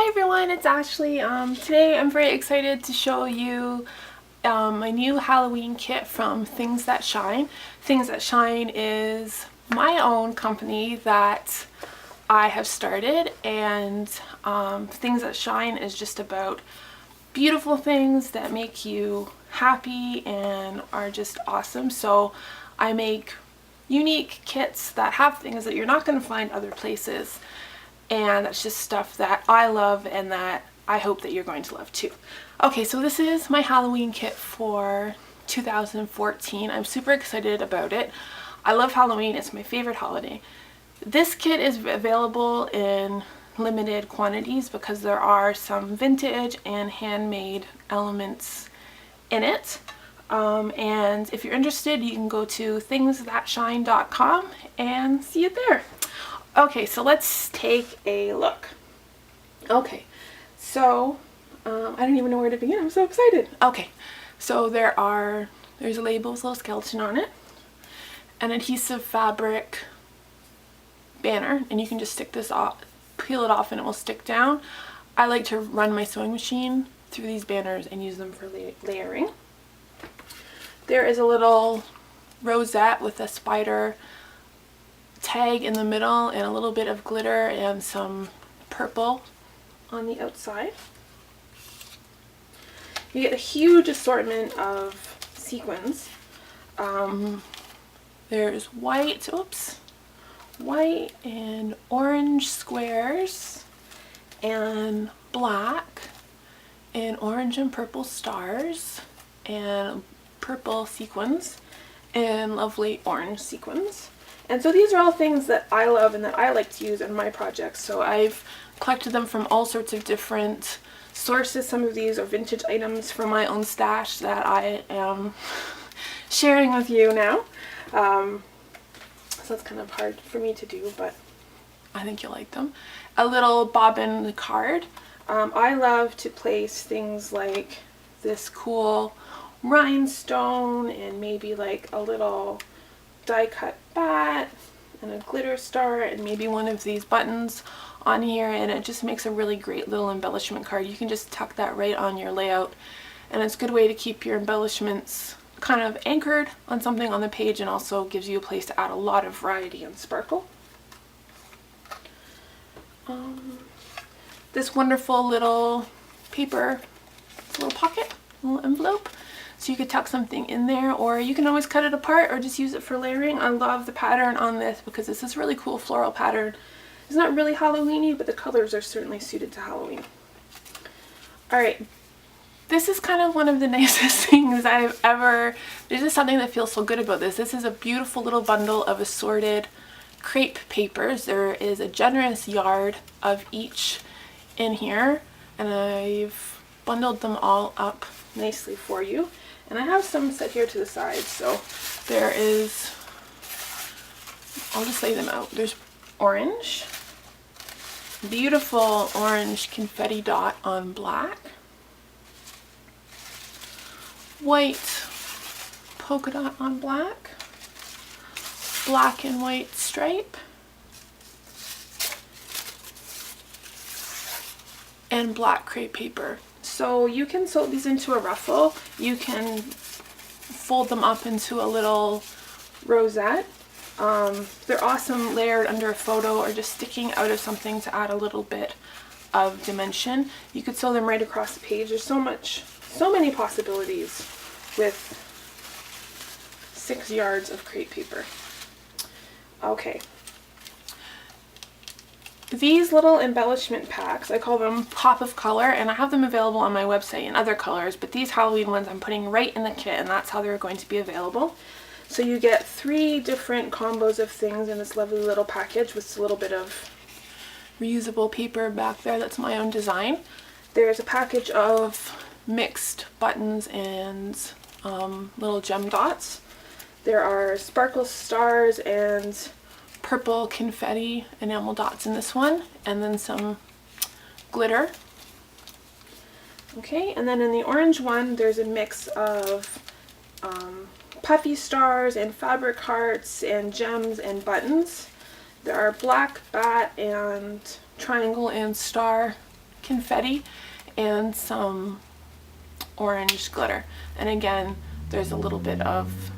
Hi everyone, it's Ashley. Today I'm very excited to show you my new Halloween kit from Things That Shine. Things That Shine is my own company that I have started, and Things That Shine is just about beautiful things that make you happy and are just awesome. So I make unique kits that have things that you're not going to find other places. And that's just stuff that I love and that I hope that you're going to love too. Okay, so this is my Halloween kit for 2014. I'm super excited about it. I love Halloween, it's my favorite holiday. This kit is available in limited quantities because there are some vintage and handmade elements in it. And if you're interested, you can go to thingsthatshine.com and see it there. Okay, so let's take a look. Okay, so I don't even know where to begin. I'm so excited. Okay, so there's a label with a little skeleton on it, an adhesive fabric banner, and you can just stick this off, peel it off, and it will stick down. I like to run my sewing machine through these banners and use them for layering. There is a little rosette with a spider tag in the middle and a little bit of glitter and some purple on the outside. You get a huge assortment of sequins. There's white and orange squares and black and orange and purple stars and purple sequins and lovely orange sequins. And so these are all things that I love and that I like to use in my projects. So I've collected them from all sorts of different sources. Some of these are vintage items from my own stash that I am sharing with you now. So it's kind of hard for me to do, but I think you'll like them. A little bobbin card. I love to place things like this cool rhinestone and maybe like a little die cut bat and a glitter star and maybe one of these buttons on here, and it just makes a really great little embellishment card. You can just tuck that right on your layout, and it's a good way to keep your embellishments kind of anchored on something on the page, and also gives you a place to add a lot of variety and sparkle. This wonderful little paper, little pocket, little envelope. So you could tuck something in there, or you can always cut it apart or just use it for layering. I love the pattern on this because it's this really cool floral pattern. It's not really Halloween-y, but the colors are certainly suited to Halloween. Alright, this is kind of one of the nicest things I've ever... There's just something that feels so good about this. This is a beautiful little bundle of assorted crepe papers. There is a generous yard of each in here, and I've bundled them all up nicely for you. And I have some set here to the side, so there is, I'll just lay them out. There's orange, beautiful orange confetti dot on black, white polka dot on black, black and white stripe, and black crepe paper. So you can sew these into a ruffle. You can fold them up into a little rosette. They're awesome layered under a photo or just sticking out of something to add a little bit of dimension. You could sew them right across the page. There's so many possibilities with 6 yards of crepe paper. Okay. These little embellishment packs, I call them Pop of Color, and I have them available on my website in other colors, but these Halloween ones I'm putting right in the kit, and that's how they're going to be available. So you get 3 different combos of things in this lovely little package with a little bit of reusable paper back there that's my own design. There's a package of mixed buttons and little gem dots. There are sparkle stars and purple confetti enamel dots in this one, and then some glitter. Okay, and then in the orange one there's a mix of puffy stars and fabric hearts and gems and buttons. There are black bat and triangle and star confetti and some orange glitter. And again, there's a little bit of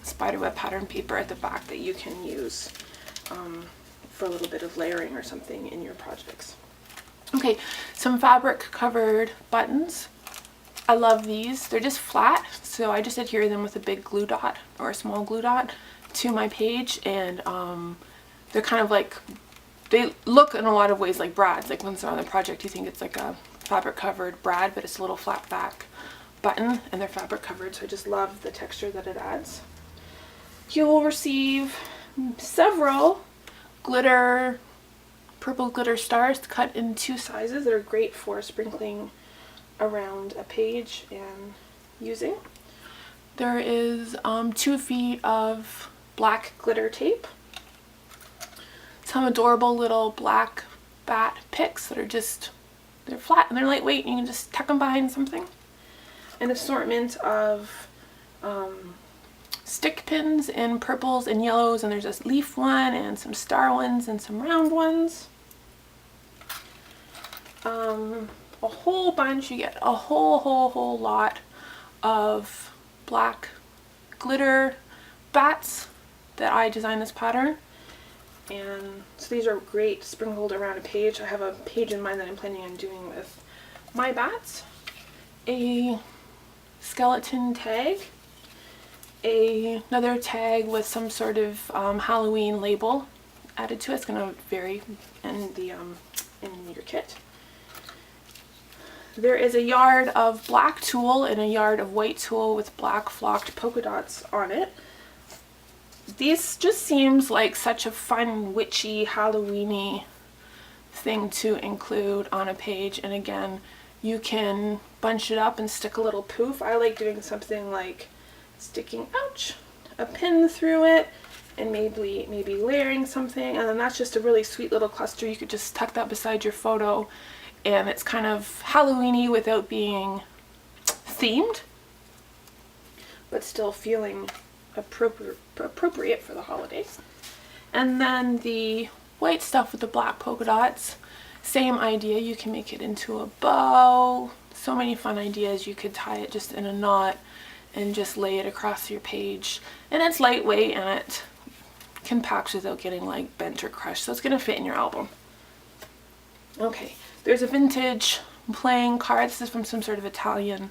spiderweb pattern paper at the back that you can use for a little bit of layering or something in your projects. Okay, some fabric covered buttons. I love these. They're just flat, so I just adhere them with a big glue dot or a small glue dot to my page, and they're kind of like, they look in a lot of ways like brads. Like once they're on the project, you think it's like a fabric covered brad, but it's a little flat back button, and they're fabric covered, so I just love the texture that it adds. You will receive several glitter, purple glitter stars cut in 2 sizes that are great for sprinkling around a page and using. There is 2 feet of black glitter tape, some adorable little black bat picks that are just, they're flat and they're lightweight, and you can just tuck them behind something. An assortment of stick pins in purples and yellows, and there's this leaf one and some star ones and some round ones. A whole bunch, you get a whole lot of black glitter bats that I designed this pattern. And so these are great sprinkled around a page. I have a page in mind that I'm planning on doing with my bats. A skeleton tag, another tag with some sort of Halloween label added to it. It's going to vary in the in your kit. There is a yard of black tulle and a yard of white tulle with black flocked polka dots on it. These just seems like such a fun, witchy, Halloweeny thing to include on a page. And again, you can bunch it up and stick a little poof. I like doing something like sticking, ouch, a pin through it, and maybe layering something. And then that's just a really sweet little cluster. You could just tuck that beside your photo, and it's kind of Halloweeny without being themed, but still feeling appropriate for the holidays. And then the white stuff with the black polka dots, same idea. You can make it into a bow. So many fun ideas. You could tie it just in a knot and just lay it across your page. And it's lightweight and it compacts without getting like bent or crushed, so it's going to fit in your album. Okay, there's a vintage playing card. This is from some sort of Italian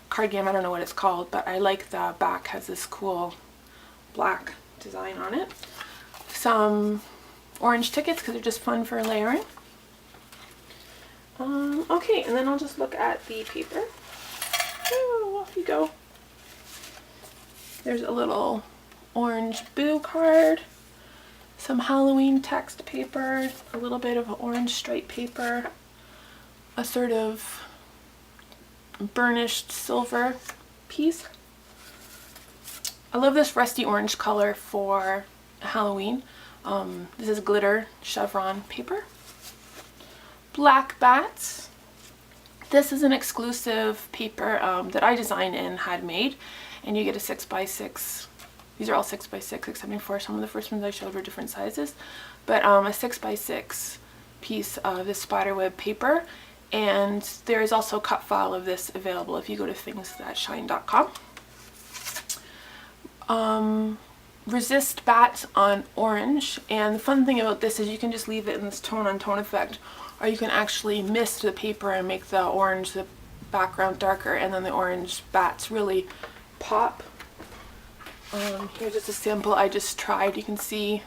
card game. I don't know what it's called, but I like the back has this cool black design on it. Some orange tickets because they're just fun for layering. Okay, and then I'll just look at the paper. Oh, off you go. There's a little orange boo card, some Halloween text paper, a little bit of orange stripe paper, a sort of burnished silver piece. I love this rusty orange color for Halloween. This is glitter chevron paper. Black bats. This is an exclusive paper that I designed and had made, and you get a 6x6. These are all 6x6 except for some of the first ones I showed were different sizes, but a 6x6 piece of this spiderweb paper. And there is also a cut file of this available if you go to thingsthatshine.com. Resist Bat on orange, and the fun thing about this is you can just leave it in this tone on tone effect, or you can actually mist the paper and make the orange, the background darker, and then the orange bats really pop. Here's just a sample I just tried. You can see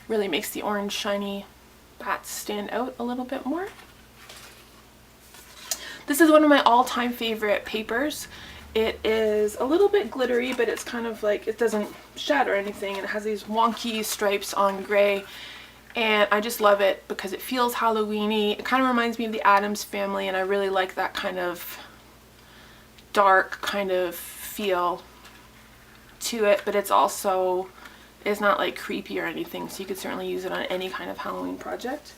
really makes the orange shiny bats stand out a little bit more. This is one of my all-time favorite papers. It is a little bit glittery, but it's kind of like, it doesn't shatter anything, and it has these wonky stripes on gray, and I just love it because it feels Halloweeny. It kind of reminds me of the Addams Family, and I really like that kind of dark kind of feel to it, but it's also, it's not like creepy or anything, so you could certainly use it on any kind of Halloween project.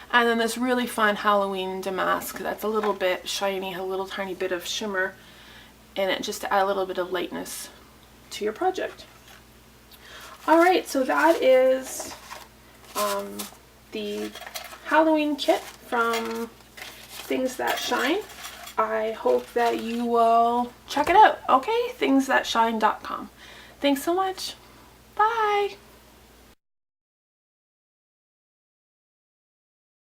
And then this really fun Halloween damask that's a little bit shiny, a little tiny bit of shimmer in it just to add a little bit of lightness to your project. Alright, so that is the Halloween kit from Things That Shine. I hope that you will check it out, okay? Thingsthatshine.com. Thanks so much. Bye.